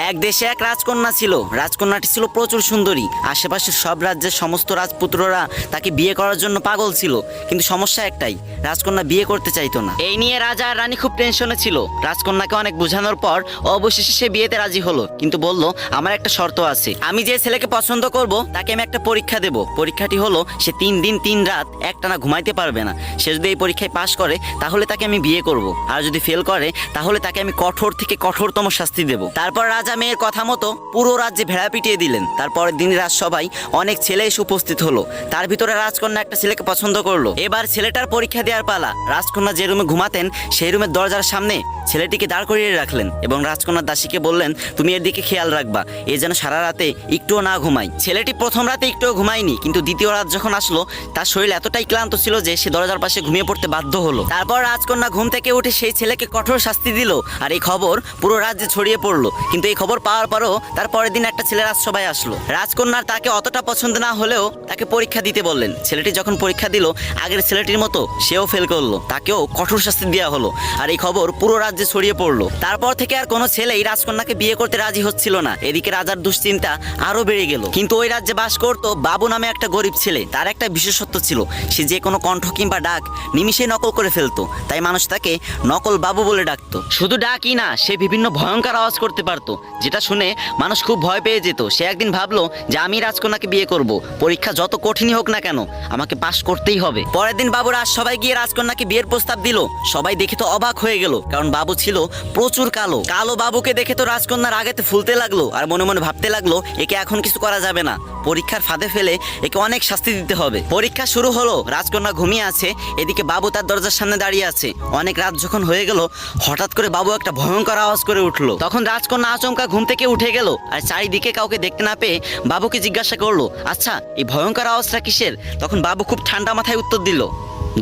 এক দেশে এক রাজকন্যা ছিল। রাজকন্যাটি ছিল প্রচুর সুন্দরী। আশেপাশের সব রাজ্যের সমস্ত রাজপুত্ররা তাকে বিয়ে করার জন্য পাগল ছিল, কিন্তু সমস্যা একটাই, রাজকন্যা বিয়ে করতে চাইতো না। এই নিয়ে রাজা আর রানী খুব টেনশনে ছিল। রাজকন্যাকে অনেক বোঝানোর পর অবশেষে সে বিয়েতে রাজি হলো, কিন্তু বলল আমার একটা শর্ত আছে। আমি যে ছেলেকে পছন্দ করব তাকে আমি একটা পরীক্ষা দেব। পরীক্ষাটি হলো সে 3 দিন 3 রাত একটানা ঘুমাইতে পারবে না। সে যদি এই পরীক্ষায় পাশ করে তাহলে তাকে আমি বিয়ে করব, আর যদি ফেল করে তাহলে তাকে আমি কঠোর থেকে কঠোরতম শাস্তি দেব। তারপর রাজা মেয়ের কথা মতো পুরো রাজ্যে ভেড়া পিটিয়ে দিলেন। তারপরের দিন রাজসভায় অনেক ছেলে এসে উপস্থিত হলো। তার ভিতরে রাজকন্যা একটা ছেলেকে পছন্দ করলো। এবার ছেলেটার পরীক্ষা দেওয়ার পালা। রাজকন্যা যে রুমে ঘুমাতেন সেই রুমের দরজার সামনে ছেলেটিকে দাঁড় করিয়ে রাখলেন এবং রাজকন্যার দাসীকে বললেন, তুমি এর দিকে খেয়াল রাখবা, এ যেন সারা রাতে একটুও না ঘুমায়। ছেলেটি প্রথম রাতে একটুও ঘুমায়নি, কিন্তু দ্বিতীয় রাত যখন আসলো তার শরীর এতটাই ক্লান্ত ছিল যে সে দরজার পাশে ঘুমিয়ে পড়তে বাধ্য হলো। তারপর রাজকন্যা ঘুম থেকে উঠে সেই ছেলেকে কঠোর শাস্তি দিল, আর এই খবর পুরো রাজ্যে ছড়িয়ে পড়লো। কিন্তু এই খবর পাওয়ার পরও তার পরের দিন একটা ছেলে রাজসভায় আসলো। রাজকন্যার তাকে অতটা পছন্দ না হলেও তাকে পরীক্ষা দিতে বললেন। ছেলেটি যখন পরীক্ষা দিল আগের ছেলেটির মতো সেও ফেল করলো, তাকেও কঠোর শাস্তি দেওয়া হলো, আর এই খবর পুরো রাজ্যে ছড়িয়ে পড়লো। তারপর থেকে আর কোনো ছেলেই রাজকন্যাকে বিয়ে করতে রাজি হচ্ছিল না। এদিকে রাজার দুশ্চিন্তা আরো বেড়ে গেল। কিন্তু ওই রাজ্যে বাস করতো বাবু নামে একটা গরিব ছেলে। তার একটা বিশেষত্ব ছিল, সে যে কোনো কণ্ঠ কিংবা ডাক নিমিষে নকল করে ফেলতো, তাই মানুষ তাকে নকল বাবু বলে ডাকতো। শুধু ডাকই না, সে বিভিন্ন ভয়ঙ্কর আওয়াজ করতে পারতো, যেটা শুনে মানুষ খুব ভয় পেয়ে যেত। সে একদিন ভাবলো যে আমি রাজকন্যাকে বিয়ে করব, পরীক্ষা যত কঠিনই হোক না কেন আমাকে পাশ করতেই হবে। পরের দিন বাবু সবাই গিয়ে রাজকন্যাকে বিয়ের প্রস্তাব দিল। সবাই দেখে তো অবাক হয়ে গেল, কারণ বাবু ছিল প্রচুর কালো। কালো বাবুকে দেখে তো রাজকন্যার আগেতে ফুলতে লাগলো, আর মনে মনে ভাবতে লাগলো একে এখন কিছু করা যাবে না, পরীক্ষার ফাঁদে ফেলে একে অনেক শাস্তি দিতে হবে। পরীক্ষা শুরু হলো, রাজকন্যা ঘুমিয়ে আছে, এদিকে বাবু তার দরজার সামনে দাঁড়িয়ে আছে। অনেক রাত যখন হয়ে গেল হঠাৎ করে বাবু একটা ভয়ঙ্কর আওয়াজ করে উঠলো। তখন রাজকন্যা আচমকা ঘুম থেকে উঠে গেল, আর চারিদিকে কাউকে দেখতে না পেয়ে বাবুকে জিজ্ঞাসা করলো, আচ্ছা এই ভয়ঙ্কর আওয়াজটা কিসের? তখন বাবু খুব ঠান্ডা মাথায় উত্তর দিল,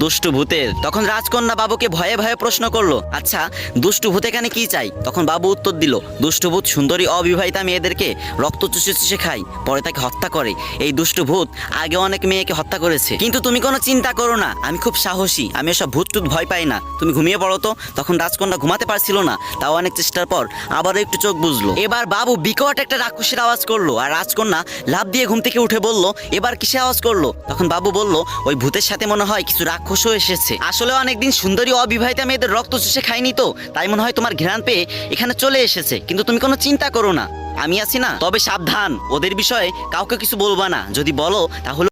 দুষ্টু ভূতের। তখন রাজকন্যা বাবুকে ভয়ে ভয়ে প্রশ্ন করলো, আচ্ছা দুষ্টু ভূত এখানে কি চাই? তখন বাবু উত্তর দিল, দুষ্টু ভূত সুন্দরী অবিবাহিতা মেয়েদেরকে রক্ত চুষে চুষে খায়, পরে তাকে হত্যা করে। এই দুষ্টু ভূত আগে অনেক মেয়েকে হত্যা করেছে। কিন্তু তুমি কোনো চিন্তা করো না, আমি খুব সাহসী, আমি এসব ভূত টুত ভয় পাই না, তুমি ঘুমিয়ে পড়ো তো। তখন রাজকন্যা ঘুমাতে পারছিল না, তাও অনেক চেষ্টার পর আবারও একটু চোখ বুঝলো। এবার বাবু বিকট একটা রাক্ষসের আওয়াজ করলো, আর রাজকন্যা লাফ দিয়ে ঘুম থেকে উঠে বলল, এবার কিসে আওয়াজ করলো? তখন বাবু বলল, ওই ভূতের সাথে মনে হয় কিছু রাক্ষসও এসেছে। আসলে অনেকদিন সুন্দরী অবিবাহিতা মেয়েদের রক্ত চুষে খায়নি তো, তাই মনে হয় তোমার ঘ্রাণ পেয়ে এখানে চলে এসেছে। কিন্তু তুমি কোনো চিন্তা করো না, আমি আছি না। তবে সাবধান, ওদের বিষয়ে কাউকে কিছু বলবা না, যদি বলো তাহলে